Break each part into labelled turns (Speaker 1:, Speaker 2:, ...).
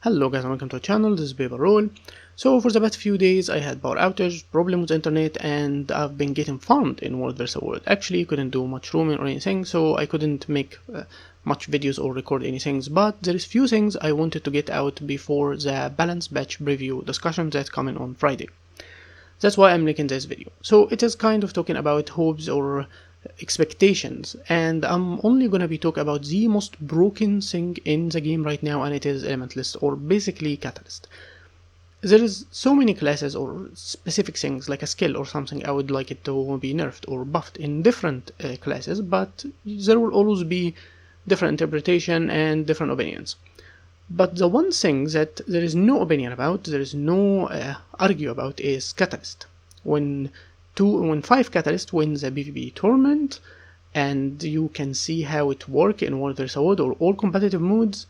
Speaker 1: Hello guys and welcome to the channel. This is Paper Roll. So for the past few days I had power outage, problem with internet, and I've been getting farmed in World vs World. Actually couldn't do much roaming or anything, so I couldn't make much videos or record anything, but there is few things I wanted to get out before the balanced batch preview discussion that's coming on Friday. That's why I'm making this video. So it is kind of talking about hopes or expectations, and I'm only gonna be talking about the most broken thing in the game right now, and it is Elementalist, or basically Catalyst. There is so many classes or specific things like a skill or something I would like it to be nerfed or buffed in different classes, but there will always be different interpretation and different opinions. But the one thing that there is no opinion about, there is no argue about, is Catalyst. When 5 Catalyst wins a PvP tournament, and you can see how it works in World vs World or all competitive modes,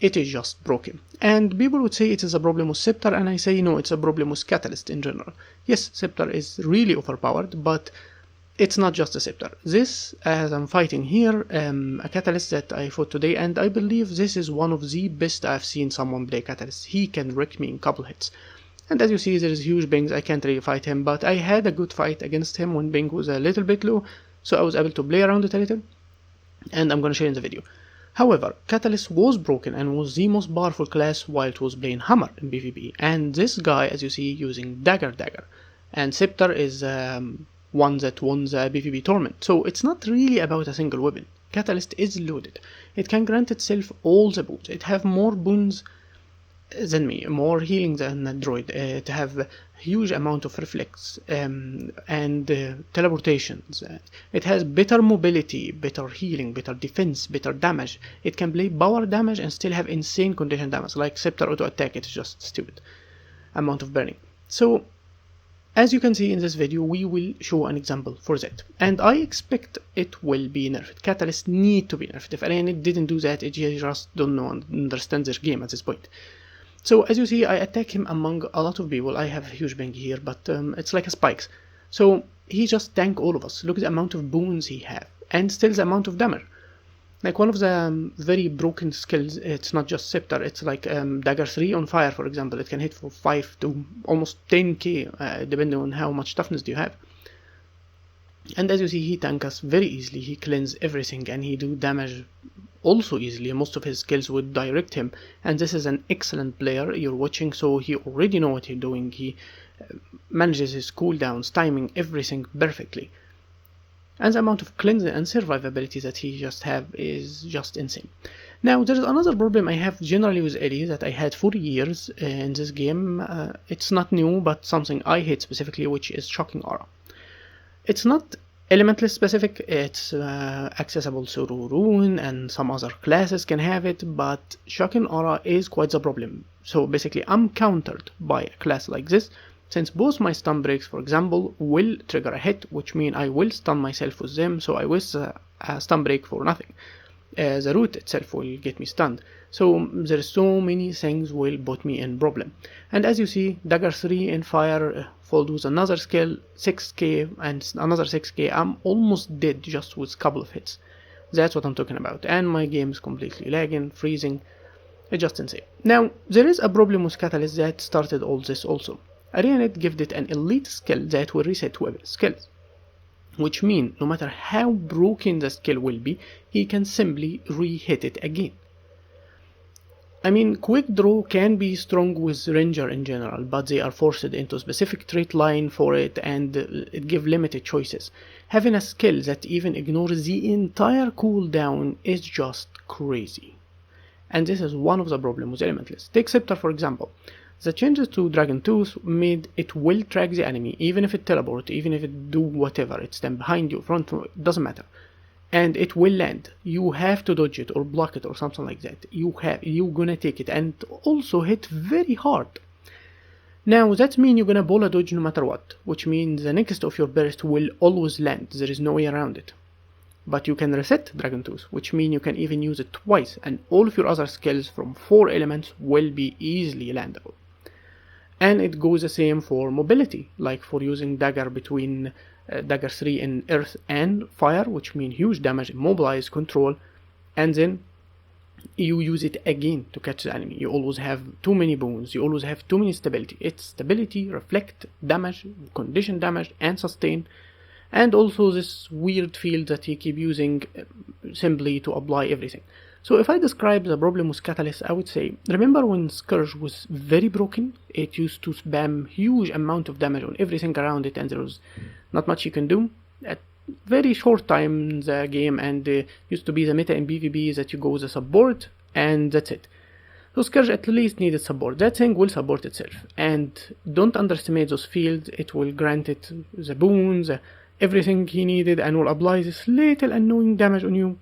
Speaker 1: it is just broken. And people would say it is a problem with Scepter, and I say no, it's a problem with Catalyst in general. Yes, Scepter is really overpowered, but it's not just a Scepter. This, as I'm fighting here, a Catalyst that I fought today, and I believe this is one of the best I've seen someone play Catalyst. He can wreck me in couple hits. And as you see, there is huge Bings, I can't really fight him, but I had a good fight against him when Bing was a little bit low, so I was able to play around it a little, and I'm gonna share in the video. However, Catalyst was broken and was the most powerful class while it was playing Hammer in PvP, and this guy, as you see, using Dagger, and Scepter is one that won the PvP tournament, so it's not really about a single weapon. Catalyst is loaded, it can grant itself all the boots, it have more boons than me, more healing than a druid, to have a huge amount of reflex and teleportations. It has better mobility, better healing, better defense, better damage. It can play power damage and still have insane condition damage, like Scepter auto attack. It's just stupid amount of burning. So as you can see in this video, we will show an example for that, and I expect it will be nerfed. Catalyst need to be nerfed. If it didn't do that, it just don't know and understand their game at this point. So as you see, I attack him among a lot of people. I have a huge Bang here, but it's like a spikes. So he just tank all of us. Look at the amount of boons he have, and still the amount of damage. Like one of the very broken skills, it's not just Scepter, it's like Dagger 3 on fire, for example. It can hit for 5 to almost 10k, depending on how much toughness do you have. And as you see, he tank us very easily, he cleanse everything, and he do damage also easily. Most of his skills would direct him, and this is an excellent player you're watching, so he already know what he's doing. He manages his cooldowns, timing everything perfectly, and the amount of cleansing and survivability that he just have is just insane. Now there is another problem I have generally with Ellie that I had for years in this game. It's not new, but something I hate specifically, which is Shocking Aura. It's not Elementalist specific, it's accessible through Rune, and some other classes can have it, but Shocking Aura is quite the problem. So basically I'm countered by a class like this, since both my stun breaks, for example, will trigger a hit, which means I will stun myself with them, so I waste a stun break for nothing. The root itself will get me stunned. So there's so many things will put me in problem. And as you see, Dagger 3 in fire followed with another skill, 6k and another 6k. I'm almost dead just with a couple of hits. That's what I'm talking about. And my game is completely lagging, freezing. It's just insane. Now, there is a problem with Catalyst that started all this also. Arenanet gave it an elite skill that will reset whoever skills, which means no matter how broken the skill will be, he can simply re-hit it again. I mean, Quick Draw can be strong with Ranger in general, but they are forced into a specific trait line for it, and it gives limited choices. Having a skill that even ignores the entire cooldown is just crazy. And this is one of the problems with Elementalist. Take Scepter for example. The changes to Dragon Tooth made it will track the enemy, even if it teleport, even if it do whatever, it stand behind you, front, doesn't matter. And it will land. You have to dodge it or block it or something like that. You're gonna take it and also hit very hard. Now that means you're gonna ball a dodge no matter what, which means the next of your burst will always land. There is no way around it. But you can reset Dragon Tooth, which means you can even use it twice, and all of your other skills from 4 elements will be easily landable. And it goes the same for mobility, like for using Dagger between Dagger 3 in earth and fire, which means huge damage, immobilize, control, and then you use it again to catch the enemy. You always have too many boons, you always have too many stability. It's stability, reflect, damage, condition damage, and sustain, and also this weird field that he keep using simply to apply everything. So if I describe the problem with Catalyst, I would say, remember when Scourge was very broken? It used to spam huge amount of damage on everything around it, and there was not much you can do. At very short time in the game, and used to be the meta in PvP that you go the support, and that's it. So Scourge at least needed support. That thing will support itself, and don't underestimate those fields. It will grant it the boons, everything he needed, and will apply this little annoying damage on you.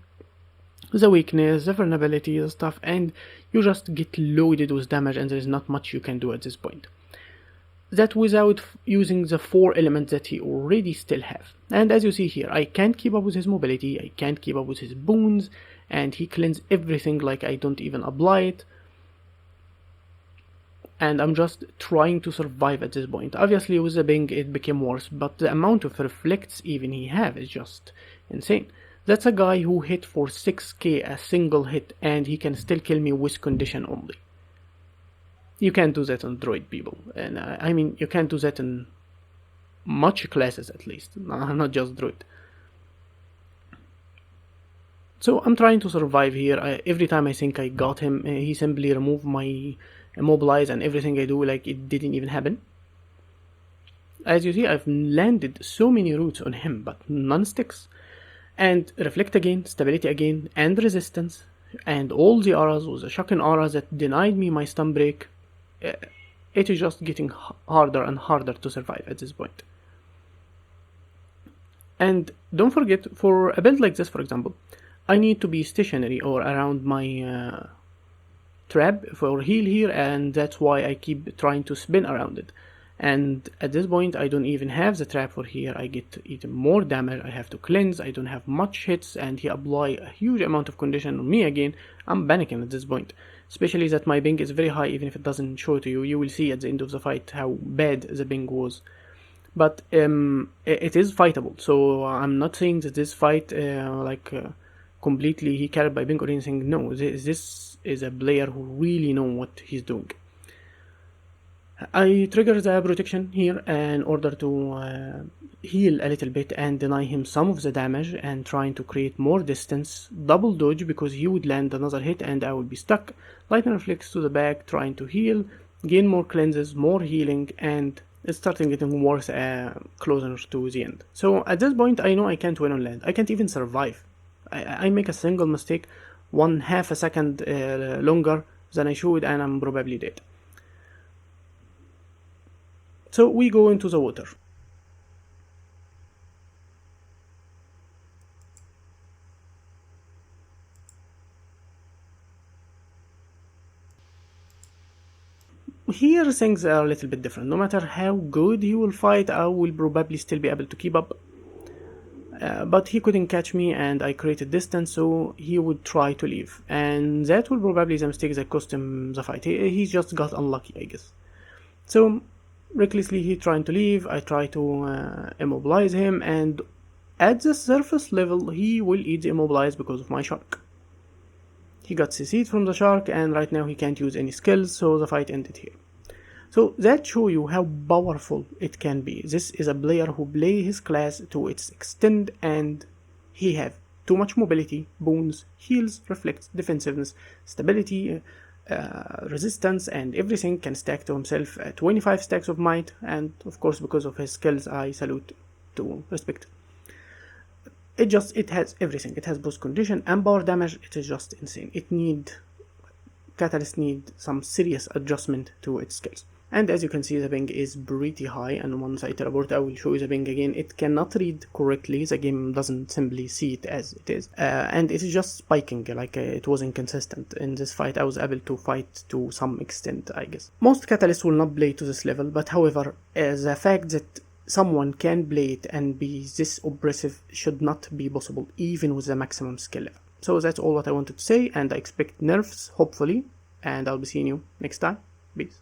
Speaker 1: The weakness, the vulnerability, the stuff, and you just get loaded with damage, and there is not much you can do at this point. That without using the 4 elements that he already still have. And as you see here, I can't keep up with his mobility, I can't keep up with his boons, and he cleans everything like I don't even apply it. And I'm just trying to survive at this point. Obviously with the Bing it became worse, but the amount of reflects even he have is just insane. That's a guy who hit for 6k a single hit, and he can still kill me with condition only. You can't do that on druid people, and I mean you can't do that in much classes at least, not just druid. So I'm trying to survive here. Every time I think I got him, he simply removed my immobilize, and everything I do like it didn't even happen. As you see, I've landed so many roots on him, but none sticks. And reflect again, stability again, and resistance, and all the auras was a shocking aura that denied me my stun break. It is just getting harder and harder to survive at this point. And don't forget, for a build like this, for example, I need to be stationary or around my trap for heal here, and that's why I keep trying to spin around it. And at this point I don't even have the trap for here. I get even more damage, I have to cleanse, I don't have much hits, and he apply a huge amount of condition on me again. I'm panicking at this point, especially that my ping is very high. Even if it doesn't show to you, you will see at the end of the fight how bad the ping was. But it is fightable, so I'm not saying that this fight completely he carried by ping or anything. No, this is a player who really know what he's doing. I trigger the protection here in order to heal a little bit and deny him some of the damage, and trying to create more distance. Double dodge because he would land another hit and I would be stuck. Lightning reflex to the back, trying to heal, gain more cleanses, more healing, and it's starting getting worse closer to the end. So at this point I know I can't win on land. I can't even survive. I make a single mistake, 1/2 a second longer than I should, and I'm probably dead. So we go into the water. Here things are a little bit different. No matter how good he will fight, I will probably still be able to keep up. But he couldn't catch me, and I created distance, so he would try to leave. And that will probably be the mistake that cost him the fight. He just got unlucky, I guess. So recklessly he trying to leave, I try to immobilize him, and at the surface level he will eat the immobilize because of my shark. He got CC'd from the shark, and right now he can't use any skills, so the fight ended here. So that shows you how powerful it can be. This is a player who play his class to its extent, and he have too much mobility, boons, heals, reflects, defensiveness, stability, resistance, and everything can stack to himself 25 stacks of might, and of course because of his skills I salute to respect. It has everything. It has both condition and power damage. It is just insane. Catalyst need some serious adjustment to its skills. And as you can see, the ping is pretty high, and once I teleport I will show you the ping again. It cannot read correctly, the game doesn't simply see it as it is, and it is just spiking, like it was inconsistent. In this fight I was able to fight to some extent, I guess. Most Catalysts will not play to this level, but however, the fact that someone can play it and be this oppressive should not be possible, even with the maximum skill level. So that's all what I wanted to say, and I expect nerfs, hopefully, and I'll be seeing you next time. Peace.